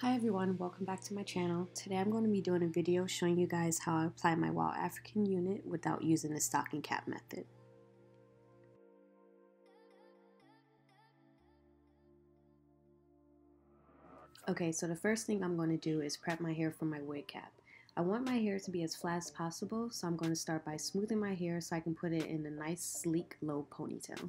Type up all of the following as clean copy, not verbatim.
Hi everyone, welcome back to my channel. Today I'm going to be doing a video showing you guys how I apply my WowAfrican unit without using the stocking cap method. Okay, so the first thing I'm going to do is prep my hair for my wig cap. I want my hair to be as flat as possible, so I'm going to start by smoothing my hair so I can put it in a nice sleek low ponytail.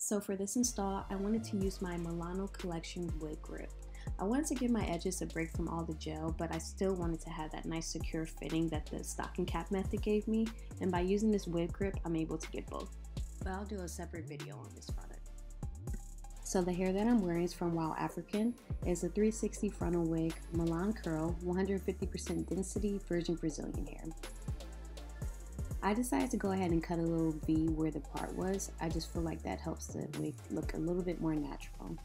So for this install, I wanted to use my Milan collection wig grip. I wanted to give my edges a break from all the gel, but I still wanted to have that nice secure fitting that the stocking cap method gave me, and by using this wig grip, I'm able to get both. But I'll do a separate video on this product. So the hair that I'm wearing is from WowAfrican. It's a 360 frontal wig, Milan curl, 150% density virgin Brazilian hair. I decided to go ahead and cut a little V where the part was. I just feel like that helps the wig look a little bit more natural.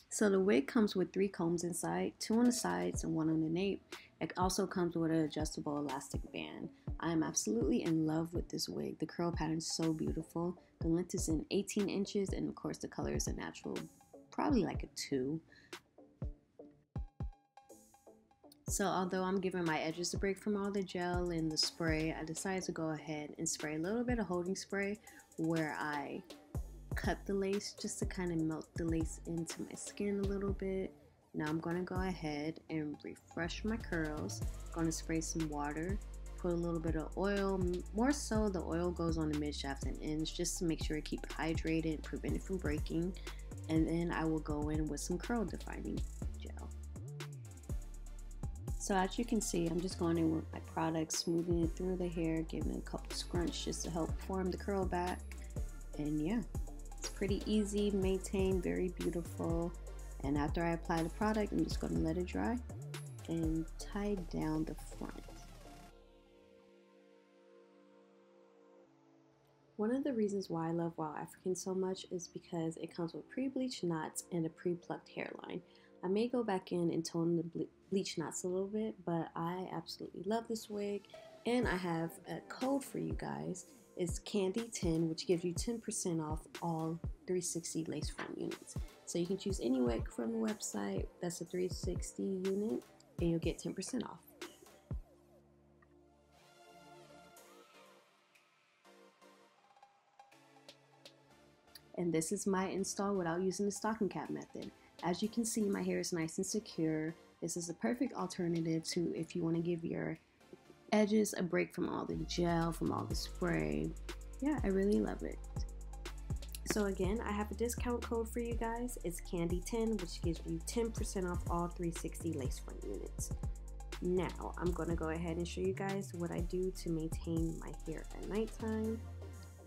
So the wig comes with 3 combs inside, 2 on the sides and 1 on the nape. It also comes with an adjustable elastic band. I am absolutely in love with this wig. The curl pattern is so beautiful. The length is in 18 inches and of course the color is a natural, probably like a 2. So although I'm giving my edges a break from all the gel and the spray, I decided to go ahead and spray a little bit of holding spray where I cut the lace just to kind of melt the lace into my skin a little bit. Now I'm going to go ahead and refresh my curls. I'm going to spray some water, put a little bit of oil. More so the oil goes on the mid shaft and ends just to make sure I keep it hydrated and prevent it from breaking. And then I will go in with some curl defining gel. So as you can see, I'm just going in with my product, smoothing it through the hair, giving it a couple scrunch just to help form the curl back. And yeah, it's pretty easy, maintained, very beautiful. And after I apply the product, I'm just going to let it dry and tie down the front. One of the reasons why I love WowAfrican so much is because it comes with pre-bleached knots and a pre-plucked hairline. I may go back in and tone the bleach knots a little bit, but I absolutely love this wig. And I have a code for you guys. It's Candy10, which gives you 10% off all 360 lace front units. So you can choose any wig from the website that's a 360 unit and you'll get 10% off. And this is my install without using the stocking cap method. As you can see, my hair is nice and secure. This is a perfect alternative to if you want to give your edges a break from all the gel, from all the spray. Yeah, I really love it. So again, I have a discount code for you guys. It's Candy10, which gives you 10% off all 360 lace front units. Now, I'm going to go ahead and show you guys what I do to maintain my hair at nighttime.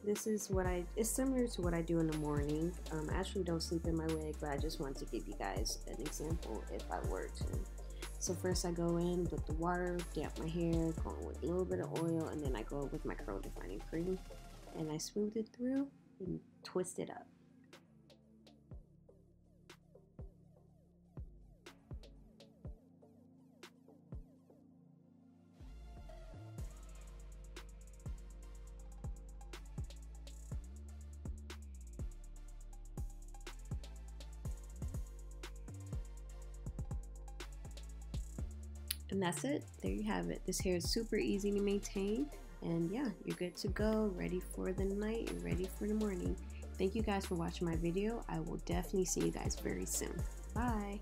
This is what it's similar to what I do in the morning. I actually don't sleep in my wig, but I just wanted to give you guys an example if I were to. So first I go in with the water, damp my hair, go in with a little bit of oil, and then I go with my curl defining cream. And I smooth it through and twist it up. And that's it. There you have it. This hair is super easy to maintain. And yeah, you're good to go, ready for the night and ready for the morning. Thank you guys for watching my video. I will definitely see you guys very soon. Bye.